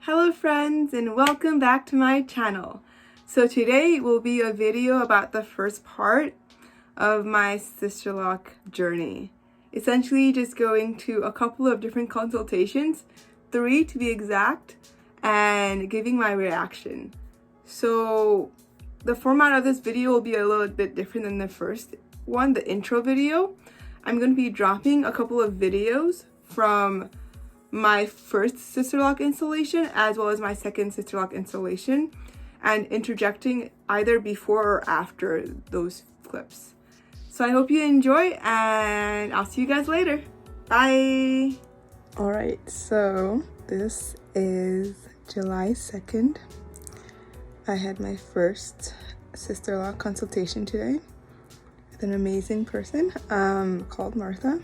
Hello friends, and welcome back to my channel. So today will be a video about the first part of my Sisterlock journey. Essentially just going to a couple of different consultations, 3 to be exact, and giving my reaction. So the format of this video will be a little bit different than the first one, the intro video. I'm going to be dropping a couple of videos from my first Sisterlock installation as well as my second Sisterlock installation and interjecting either before or after those clips. So I hope you enjoy and I'll see you guys later. Bye! Alright, so this is July 2nd. I had my first Sisterlock consultation today with an amazing person called Martha.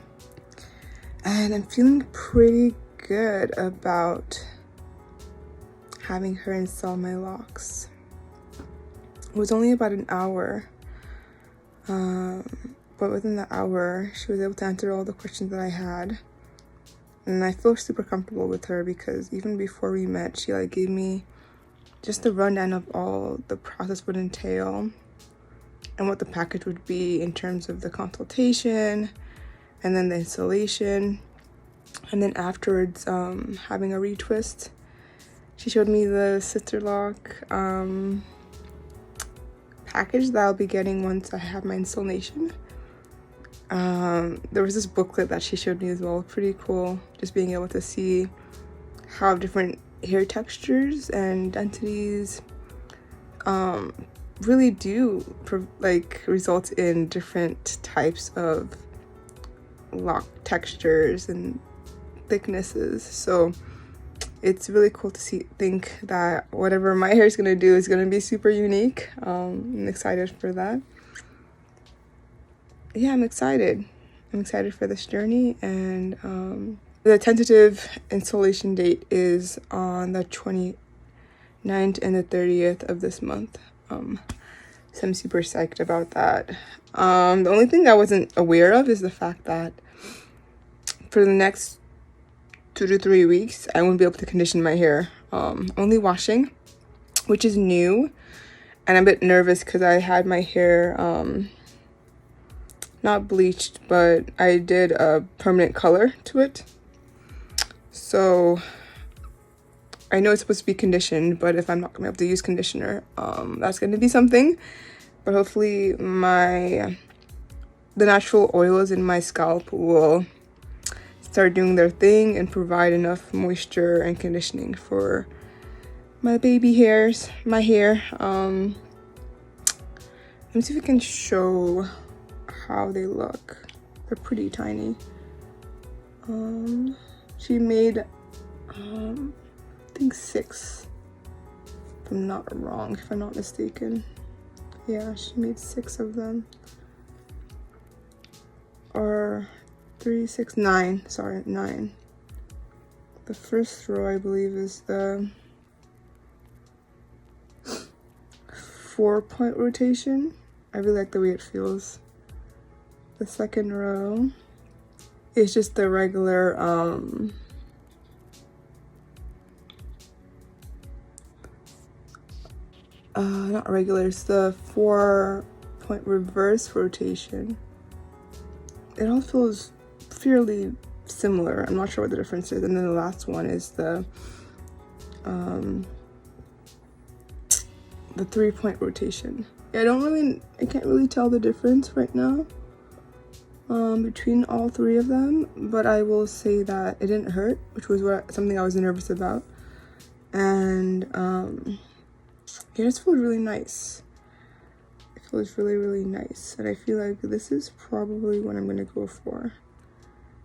And I'm feeling pretty good about having her install my locks. It was only about an hour, but within the hour she was able to answer all the questions that I had, and I feel super comfortable with her because even before we met she gave me just a rundown of all the process would entail and what the package would be in terms of the consultation and then the installation. And then afterwards, having a retwist, she showed me the Sisterlock package that I'll be getting once I have my installation. There was this booklet that she showed me as well, pretty cool, just being able to see how different hair textures and densities really do result in different types of lock textures and thicknesses. So it's really cool to think that whatever my hair is going to do is going to be super unique. I'm excited for that. Yeah, I'm excited for this journey, and the tentative installation date is on the 29th and the 30th of this month. So I'm super psyched about that. The only thing I wasn't aware of is the fact that for the next 2 to 3 weeks, I won't be able to condition my hair. Only washing, which is new, and I'm a bit nervous because I had my hair not bleached, but I did a permanent color to it. So I know it's supposed to be conditioned, but if I'm not gonna be able to use conditioner, that's gonna be something. But hopefully the natural oils in my scalp will start doing their thing and provide enough moisture and conditioning for my baby hairs, my hair. Let me see if I can show how they look. They're pretty tiny. She made I think 6, if I'm not mistaken. Yeah, she made 6 of them, or 3, 6, 9. Sorry, 9. The first row, I believe, is the 4-point rotation. I really like the way it feels. The second row is just the regular not regular, it's the 4-point reverse rotation. It all feels fairly similar. I'm not sure what the difference is. And then the last one is the 3-point rotation. I can't really tell the difference right now between all 3 of them, but I will say that it didn't hurt, which was something I was nervous about. And it just feels really nice. It feels really, really nice, and I feel like this is probably what I'm gonna go for.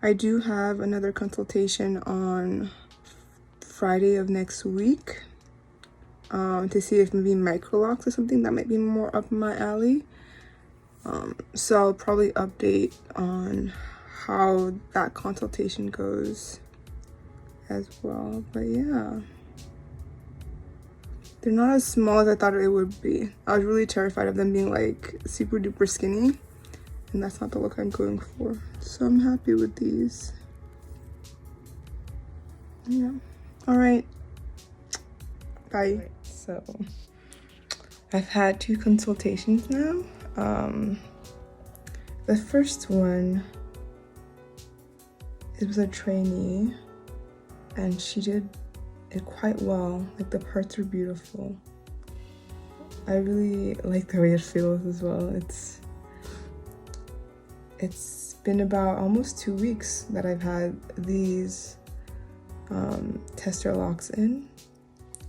I do have another consultation on Friday of next week to see if maybe microlocks or something that might be more up my alley. So I'll probably update on how that consultation goes as well. But yeah, they're not as small as I thought it would be. I was really terrified of them being super duper skinny, and that's not the look I'm going for. So I'm happy with these. Yeah. All right. Hi. So I've had 2 consultations now. The first one, it was a trainee and she did it quite well. Like, the parts were beautiful. I really like the way it feels as well. It's been about almost 2 weeks that I've had these tester locks in.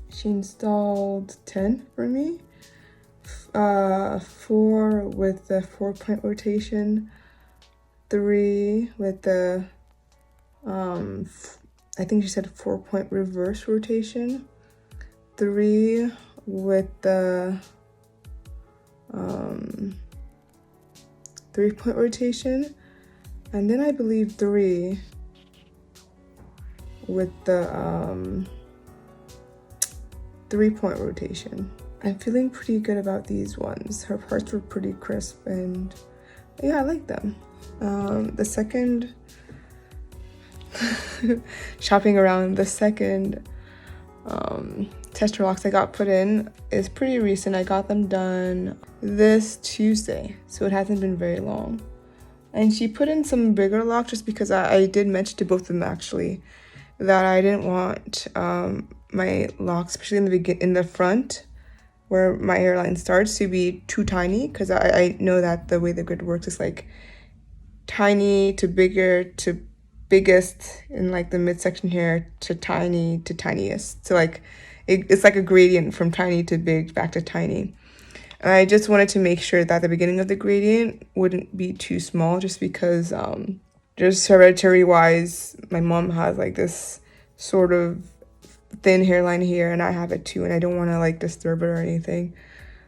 She installed 10 for me, 4 with the 4-point rotation, 3 with the I think she said 4-point reverse rotation, 3 with the 3-point rotation, and then I believe 3 with the 3-point rotation. I'm feeling pretty good about these ones. Her parts were pretty crisp and yeah, I like them. The second shopping around, the second tester locks I got put in is pretty recent. I got them done this Tuesday, so it hasn't been very long. And she put in some bigger locks just because I did mention to both of them actually that I didn't want my locks, especially in the front where my hairline starts, to be too tiny, because I know that the way the grid works is like tiny to bigger to biggest in like the midsection here to tiny to tiniest. So like it's like a gradient from tiny to big back to tiny. And I just wanted to make sure that the beginning of the gradient wouldn't be too small, just because just hereditary wise, my mom has like this sort of thin hairline here and I have it too, and I don't want to like disturb it or anything.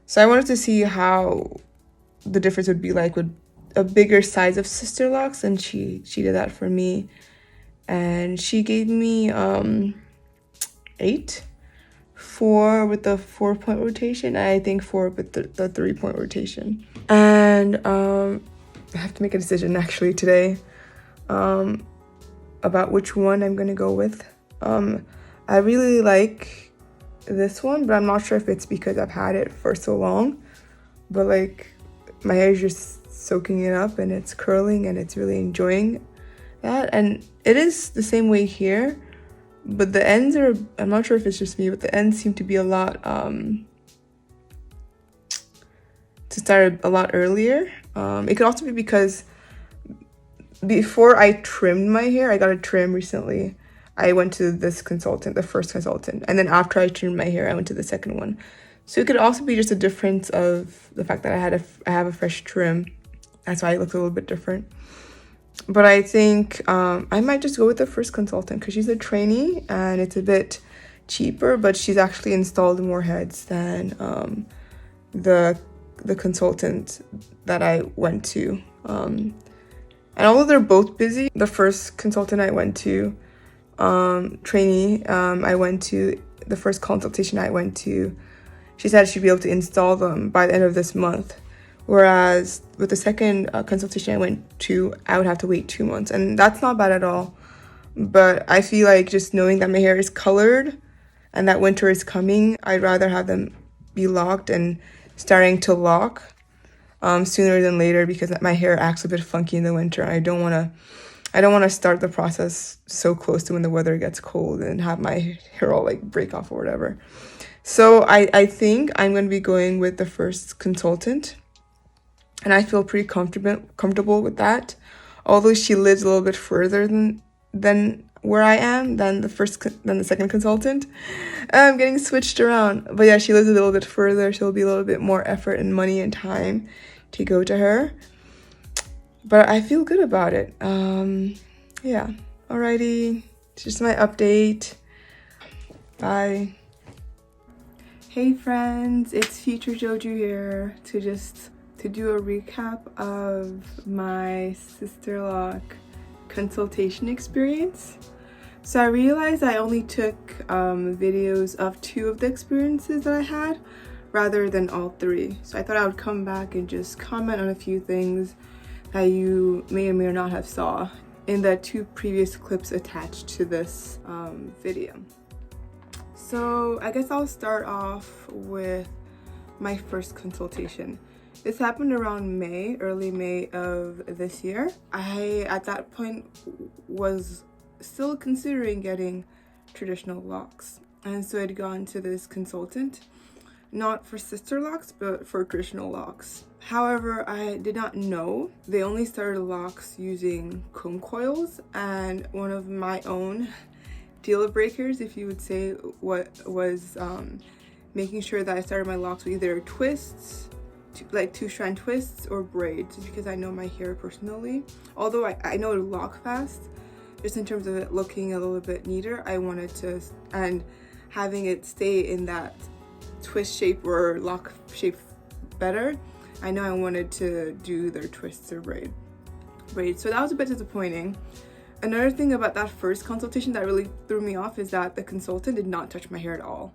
So I wanted to see how the difference would be like with a bigger size of Sisterlocks, and she did that for me, and she gave me 8, 4 with the 4-point rotation, and I think 4 with the 3-point rotation. And I have to make a decision actually today about which one I'm gonna go with. I really like this one, but I'm not sure if it's because I've had it for so long, but like my hair is just soaking it up and it's curling and it's really enjoying that. And it is the same way here, but the ends are, I'm not sure if it's just me, but the ends seem to be a lot to start a lot earlier. It could also be because before I trimmed my hair, I got a trim recently. I went to this consultant, the first consultant, and then after I trimmed my hair, I went to the second one. So it could also be just a difference of the fact that I have a fresh trim. That's why it looks a little bit different. But I think I might just go with the first consultant because she's a trainee and it's a bit cheaper, but she's actually installed more heads than the consultant that I went to. And although they're both busy, the first consultant I went to, trainee, I went to, the first consultation I went to, she said she'd be able to install them by the end of this month. Whereas with the second consultation I went to, I would have to wait 2 months. And that's not bad at all. But I feel like just knowing that my hair is colored and that winter is coming, I'd rather have them be locked and starting to lock sooner than later, because my hair acts a bit funky in the winter. I don't want to start the process so close to when the weather gets cold and have my hair all like break off or whatever. So I think I'm going to be going with the first consultant. And I feel pretty comfortable with that. Although she lives a little bit further than where I am, than the second consultant. I'm getting switched around. But yeah, she lives a little bit further, so it'll be a little bit more effort and money and time to go to her. But I feel good about it. Yeah. Alrighty. It's just my update. Bye. Hey friends, it's future Joju here to do a recap of my Sisterlock consultation experience. So I realized I only took videos of 2 of the experiences that I had rather than all 3. So I thought I would come back and just comment on a few things that you may or may not have saw in the 2 previous clips attached to this video. So I guess I'll start off with my first consultation. This happened around early May of this year. I, at that point, was still considering getting traditional locks. And so I'd gone to this consultant, not for Sisterlocks, but for traditional locks. However, I did not know they only started locks using comb coils, and one of my own deal breakers, if you would say, what was making sure that I started my locks with either twists, like 2-strand twists, or braids, just because I know my hair personally. Although I know to lock fast, just in terms of it looking a little bit neater, I wanted to, and having it stay in that twist shape or lock shape better, I know I wanted to do their twists or braids. So that was a bit disappointing. Another thing about that first consultation that really threw me off is that the consultant did not touch my hair at all.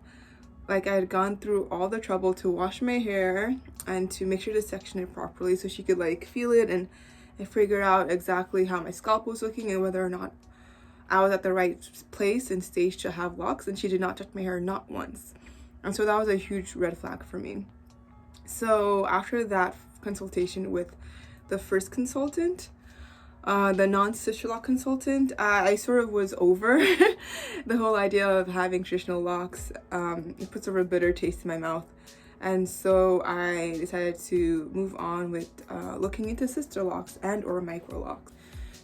Like, I had gone through all the trouble to wash my hair and to make sure to section it properly so she could like feel it and figure out exactly how my scalp was looking and whether or not I was at the right place and stage to have locks, and she did not touch my hair, not once. And so that was a huge red flag for me. So after that consultation with the first consultant, the non-Sisterlock consultant, I sort of was over the whole idea of having traditional locks. It puts a bitter taste in my mouth. And so I decided to move on with looking into Sisterlocks and or micro locks.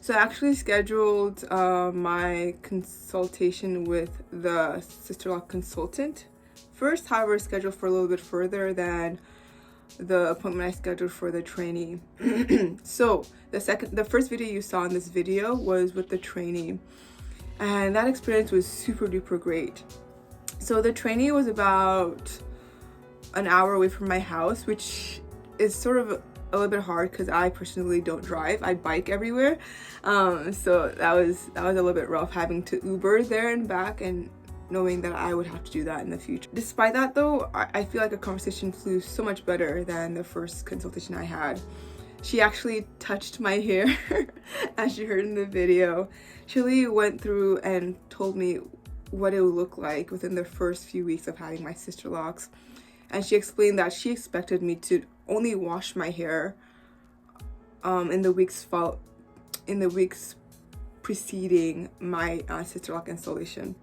So I actually scheduled my consultation with the Sisterlock consultant first, however, scheduled for a little bit further than the appointment I scheduled for the trainee. So the first video you saw in this video was with the trainee, and that experience was super duper great. So the trainee was about an hour away from my house, which is sort of a little bit hard because I personally don't drive. I bike everywhere, so that was a little bit rough having to Uber there and back, and knowing that I would have to do that in the future. Despite that though, I feel like the conversation flew so much better than the first consultation I had. She actually touched my hair, as you heard in the video. She really went through and told me what it would look like within the first few weeks of having my Sisterlocks. And she explained that she expected me to only wash my hair in the weeks preceding my Sisterlock installation.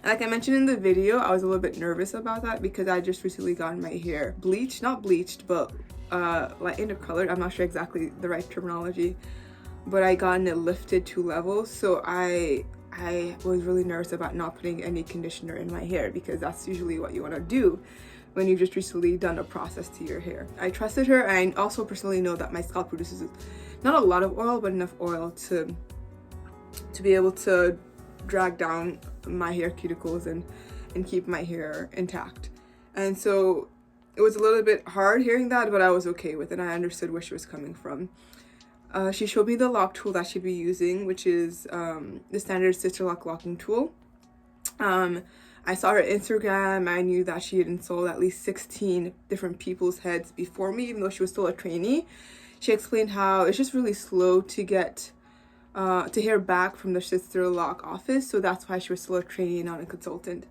And like I mentioned in the video, I was a little bit nervous about that because I just recently gotten my hair bleached, not bleached, but like intercolored. I'm not sure exactly the right terminology, but I gotten it lifted 2 levels. So I was really nervous about not putting any conditioner in my hair, because that's usually what you want to do when you've just recently done a process to your hair. I trusted her, and I also personally know that my scalp produces not a lot of oil, but enough oil to be able to drag down my hair cuticles and keep my hair intact. And so it was a little bit hard hearing that, but I was okay with it. I understood where she was coming from. She showed me the lock tool that she'd be using, which is the standard Sisterlock locking tool. I saw her Instagram. I knew that she had installed at least 16 different people's heads before me, even though she was still a trainee. She explained how it's just really slow to get to hear back from the Sisterlock office, so that's why she was still a trainee, not a consultant.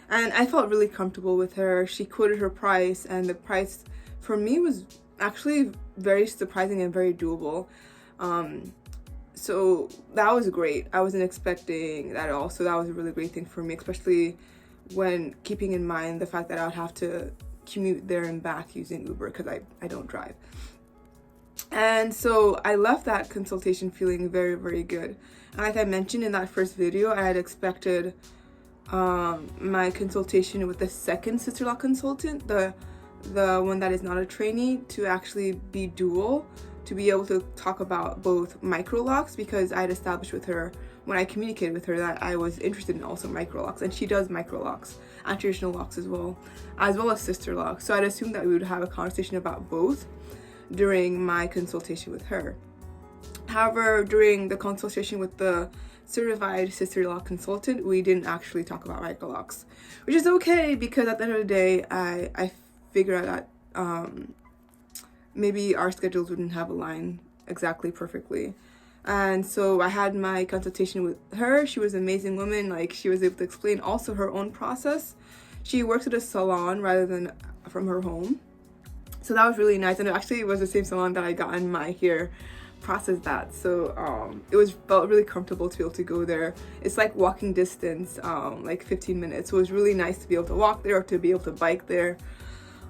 And I felt really comfortable with her. She quoted her price, and the price for me was actually very surprising and very doable. So that was great. I wasn't expecting that at all, so that was a really great thing for me, especially when keeping in mind the fact that I would have to commute there and back using Uber because I don't drive. And so I left that consultation feeling very, very good. And like I mentioned in that first video, I had expected my consultation with the second Sisterlock consultant, the one that is not a trainee, to actually be dual, to be able to talk about both micro locks, because I had established with her when I communicated with her that I was interested in also micro locks, and she does micro locks and traditional locks as well as Sisterlocks. So I'd assumed that we would have a conversation about both during my consultation with her. However, during the consultation with the certified Sisterlock consultant, we didn't actually talk about micro locks, which is okay, because at the end of the day, I figured out that maybe our schedules wouldn't have aligned exactly perfectly. And so I had my consultation with her. She was an amazing woman. Like, she was able to explain also her own process. She works at a salon rather than from her home. So that was really nice. And it actually was the same salon that I got in my hair processed that. So it was felt really comfortable to be able to go there. It's like walking distance, like 15 minutes. So it was really nice to be able to walk there or to be able to bike there.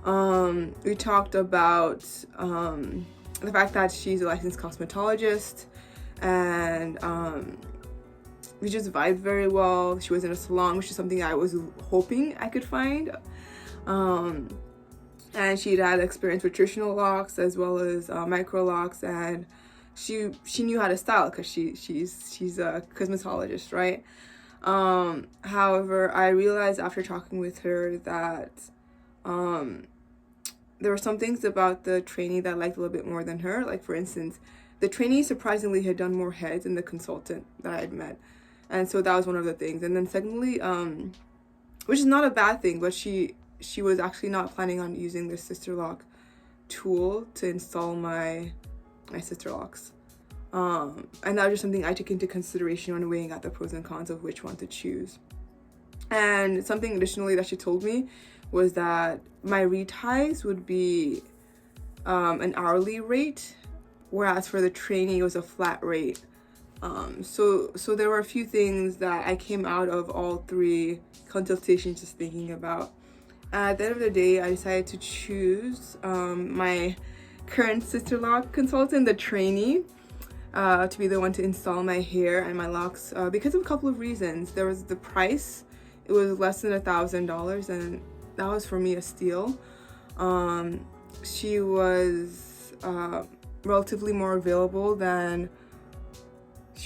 We talked about the fact that she's a licensed cosmetologist, and we just vibed very well. She was in a salon, which is something I was hoping I could find. And she'd had experience with traditional locks as well as micro locks, and she knew how to style because she's a cosmetologist, right? However, I realized after talking with her that there were some things about the trainee that I liked a little bit more than her. Like, for instance, the trainee surprisingly had done more heads than the consultant that I had met. And so that was one of the things. And then secondly, which is not a bad thing, but she was actually not planning on using the Sisterlock tool to install my Sisterlocks. And that was just something I took into consideration when weighing out the pros and cons of which one to choose. And something additionally that she told me was that my reties would be an hourly rate, whereas for the trainee it was a flat rate. So there were a few things that I came out of all three consultations just thinking about. At the end of the day, I decided to choose my current Sisterlock consultant, the trainee, to be the one to install my hair and my locks because of a couple of reasons. There was the price. It was less than $1,000, and that was for me a steal. She was relatively more available than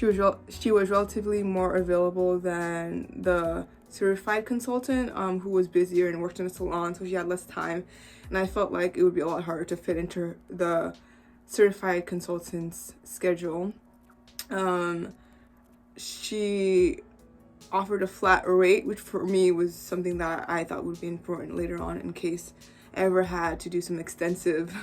relatively more available than the certified consultant who was busier and worked in a salon, so she had less time, and I felt like it would be a lot harder to fit into the certified consultant's schedule. She offered a flat rate, which for me was something that I thought would be important later on in case I ever had to do some extensive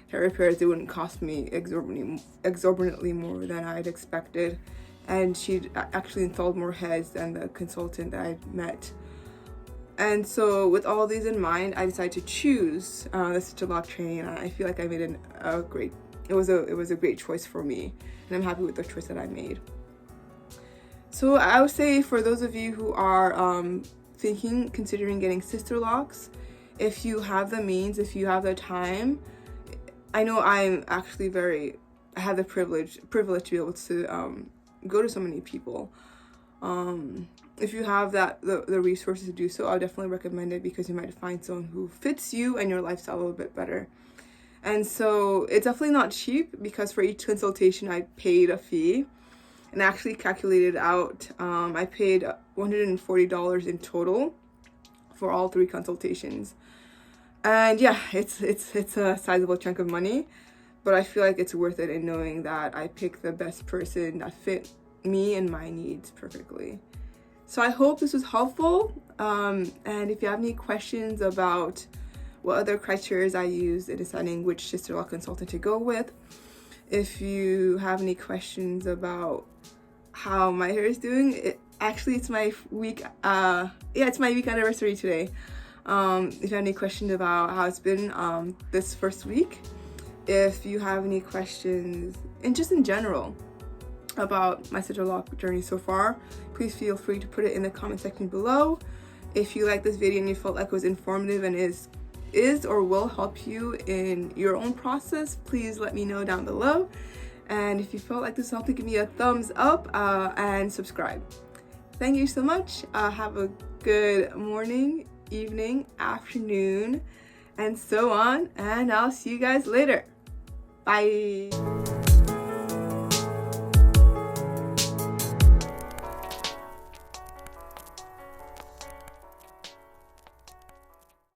hair repairs. It wouldn't cost me exorbitantly more than I'd expected. And she'd actually installed more heads than the consultant that I'd met. And so with all these in mind, I decided to choose the Sisterlock trainee, and I feel like I made it was a great choice for me, and I'm happy with the choice that I made. So I would say for those of you who are considering getting Sisterlocks, if you have the means, if you have the time, I know I'm actually I have the privilege to be able to go to so many people. If you have the resources to do so, I'll definitely recommend it because you might find someone who fits you and your lifestyle a little bit better. And so it's definitely not cheap because for each consultation I paid a fee, and I actually calculated out. I paid $140 in total for all three consultations, and yeah, it's a sizable chunk of money, but I feel like it's worth it in knowing that I picked the best person that fit me and my needs perfectly. So I hope this was helpful, and if you have any questions about what other criteria I used in deciding which Sisterlock consultant to go with, if you have any questions about how my hair is doing, it's my week anniversary today. If you have any questions about how it's been this first week, if you have any questions and just in general about my Sisterlock journey so far, please feel free to put it in the comment section below. If you like this video and you felt like it was informative and is or will help you in your own process, please let me know down below. And if you felt like this helped, give me a thumbs up and subscribe. Thank you so much. Have a good morning, evening, afternoon, and so on. And I'll see you guys later. Bye.